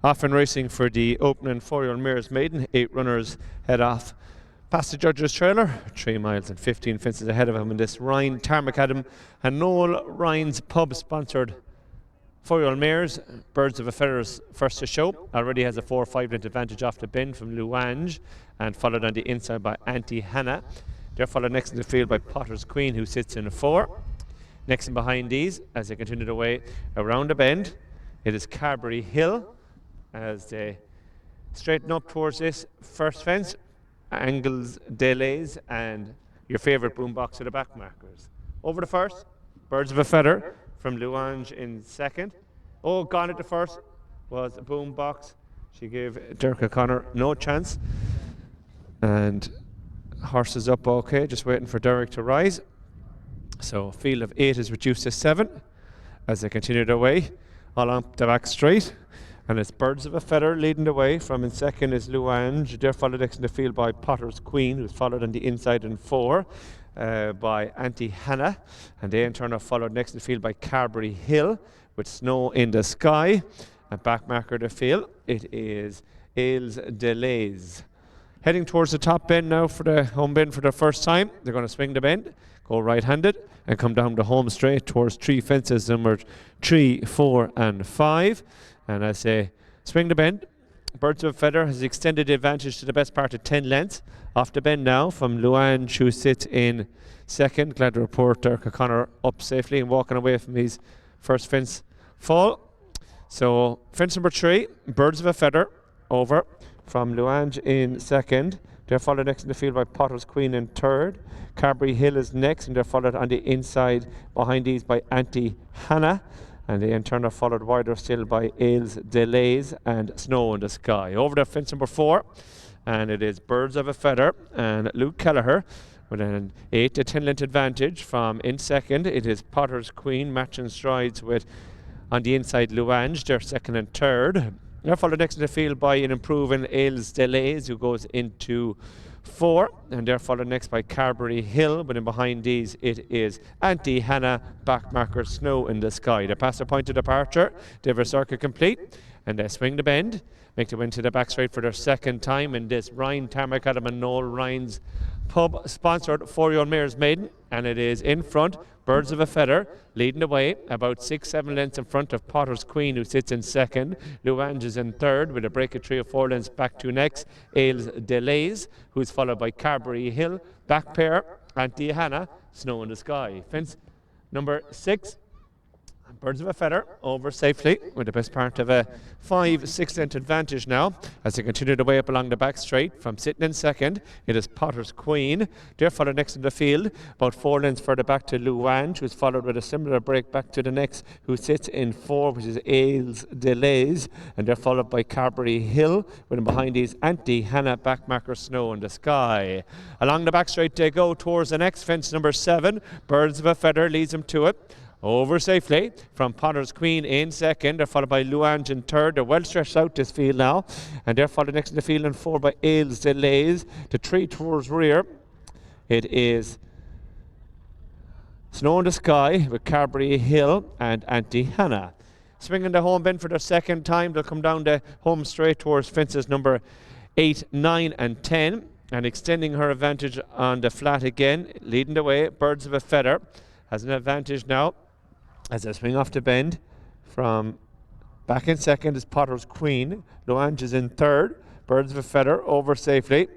Off and racing for the opening 4-year-old mares Maiden. 8 runners head off past the judge's trailer. 3 miles and 15 fences ahead of him in this Ryan Tarmacadam and Noel Ryan's pub sponsored 4-year-old mares. Birds of a Feather's first to show. Already has a 4-5 length advantage off the bend from Luange and followed on the inside by Auntie Hannah. They're followed next in the field by Potter's Queen, who sits in a 4. Next and behind these, as they continue their way around the bend, it is Carberry Hill. As they straighten up towards this first fence, angles, delays, and your favourite boombox at the back markers. Over the first, Birds of a Feather from Luange in second. Oh, gone at the first was a boombox. She gave Dirk O'Connor no chance. And horses up okay, just waiting for Derek to rise. So field of 8 is reduced to 7 as they continue their way along the back straight. And it's Birds of a Feather leading the way. From in second is Luange. They're followed next in the field by Potter's Queen, who's followed on the inside in 4 by Auntie Hannah. And they in turn are followed next in the field by Carberry Hill with Snow in the Sky. And back marker of the field, it is Ailes Delays. Heading towards the top bend now for the home bend for the first time. They're going to swing the bend, go right-handed, and come down the home straight towards 3 fences, number 3, 4, and 5. And as they swing the bend, Birds of a Feather has extended the advantage to the best part of 10 lengths. Off the bend now from Luange, who sits in second. Glad to report Dirk O'Connor up safely and walking away from his first fence fall. So fence number 3, Birds of a Feather over from Luange in second. They're followed next in the field by Potter's Queen in third. Carberry Hill is next, and they're followed on the inside behind these by Auntie Hannah. And they in turn are followed wider still by Ailes Delays and Snow in the Sky. Over the fence number 4, and it is Birds of a Feather and Luke Kelleher with an 8 to 10 length advantage. From in second, it is Potter's Queen matching strides with on the inside Luange. They're second and third. They're followed next in the field by an improving Ailes Delays, who goes into 4, and they're followed next by Carberry Hill, but in behind these it is Auntie Hannah, back marker Snow in the Sky. They pass their point of departure, they have a circuit complete, and they swing the bend, make the way into the back straight for their second time in this Ryan Tarmacadam and Noel Ryan's pub sponsored 4-year-old mares Maiden, and it is in front, Birds of a Feather leading the way about 6-7 lengths in front of Potter's Queen, who sits in second. Luange is in third with a break of 3 or 4 lengths back to next. Ailes Delays, who's followed by Carberry Hill. Back pair, Auntie Hannah, Snow in the Sky. Fence number 6, Birds of a Feather over safely with the best part of a 5-6 length advantage now as they continue the way up along the back straight. From sitting in second, it is Potter's Queen. They're followed next in the field, about 4 lengths further back to Luange, who's followed with a similar break back to the next, who sits in 4, which is Ailes Delays, and they're followed by Carberry Hill, with behind these Auntie Hannah, back marker Snow in the Sky. Along the back straight they go towards the next fence number 7. Birds of a Feather leads them to it. Over safely from Potter's Queen in second. They're followed by Luange in third. They're well stretched out this field now. And they're followed next in the field in 4 by Ailes Delays. The 3 towards rear, it is Snow in the Sky with Carberry Hill and Auntie Hannah. Swinging the home bend for their second time. They'll come down the home straight towards fences number 8, 9 and 10. And extending her advantage on the flat again. Leading the way, Birds of a Feather has an advantage now as they swing off the bend. From back in second is Potter's Queen. Luange is in third. Birds of a Feather over safely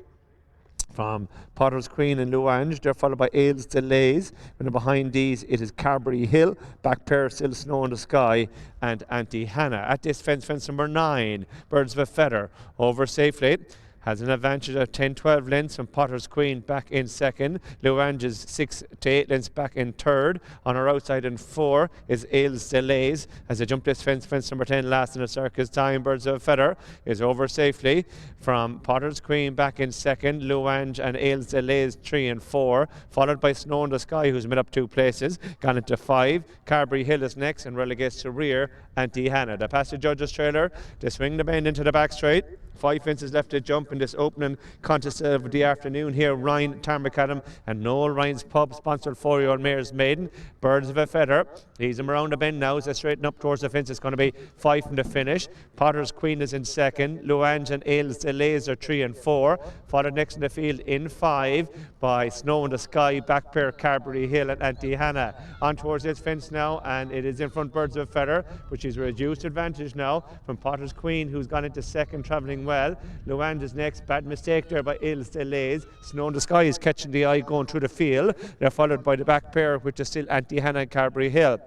from Potter's Queen and Luange. They're followed by Ailes Delays. And behind these it is Carberry Hill. Back pair still Snow in the Sky and Auntie Hannah. At this fence number 9, Birds of a Feather over safely has an advantage of 10-12 lengths from Potter's Queen back in second. Luange is 6 to 8 lengths back in third. On her outside in 4 is Ailes Delays as they jump this fence number 10 last in the circus time. Birds of a Feather is over safely from Potter's Queen back in second. Luange and Ailes Delays 3 and 4, followed by Snow in the Sky, who's made up 2 places, gone into 5. Carberry Hill is next and relegates to rear Auntie Hannah. They pass the judge's trailer, they swing the bend into the back straight, 5 fences left to jump in this opening contest of the afternoon here. Ryan Tarmacadam and Noel Ryan's Pub, sponsored 4-year-old mares Maiden. Birds of a Feather. He's him around the bend now as they straighten up towards the fence. It's going to be 5 from the finish. Potter's Queen is in second. Luange and Ailes Delays are 3 and 4. Followed next in the field in 5 by Snow in the Sky, Back Pair, Carberry Hill and Auntie Hannah. On towards this fence now, and it is in front Birds of a Feather, which is a reduced advantage now from Potter's Queen, who's gone into second, travelling well. Luange is next. Bad mistake there by Ailes Delays. Snow in the Sky is catching the eye going through the field. They're followed by the Back Pair, which is still Auntie Hannah and Carberry Hill.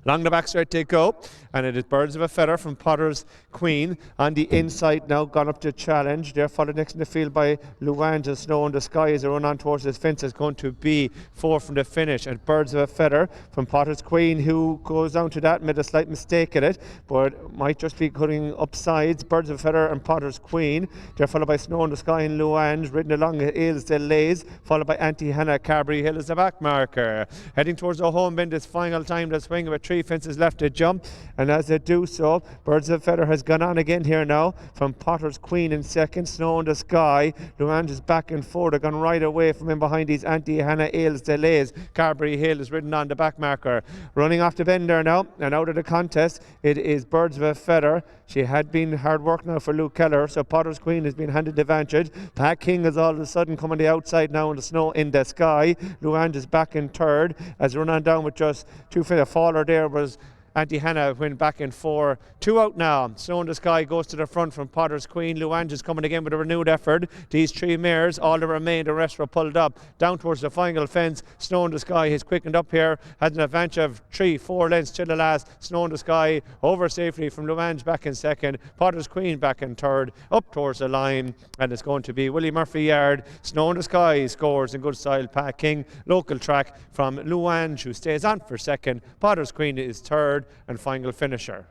Along the back straight they go, and it is Birds of a Feather from Potter's Queen on the inside now, gone up to challenge. They're followed next in the field by Luange and Snow in the Sky as they run on towards this fence. It's going to be 4 from the finish, and Birds of a Feather from Potter's Queen, who goes down to that, made a slight mistake at it, but might just be cutting up sides. Birds of a Feather and Potter's Queen. They're followed by Snow in the Sky and Luange, ridden along Ailes Delays, followed by Auntie Hannah. Carberry Hill is the back marker. Heading towards the home bend this final time, the swing of a 3 fences left to jump, and as they do so, Birds of a Feather has gone on again here now from Potter's Queen in second. Snow in the Sky. Luange is back and forth. They're gone right away from in behind these Auntie Hannah. Ailes Delays. Carberry Hill is ridden on the back marker. Running off the bend there now, and out of the contest it is Birds of a Feather. She had been hard work now for Luke Keller, so Potter's Queen has been handed the advantage. Pat King is all of a sudden coming the outside now in the Snow in the Sky. Luange is back in third as run on down with just 2 feet. A faller there was Auntie Hannah went back in 4. 2 out now. Snow in the Sky goes to the front from Potter's Queen. Luange is coming again with a renewed effort. These 3 mares, all that remain, the rest were pulled up. Down towards the final fence. Snow in the Sky has quickened up here. Has an advantage of 3-4 lengths till the last. Snow in the Sky over safely from Luange back in second. Potter's Queen back in third. Up towards the line. And it's going to be Willie Murphy Yard. Snow in the Sky scores in good style. Pat King, local track from Luange, who stays on for second. Potter's Queen is third and final finisher.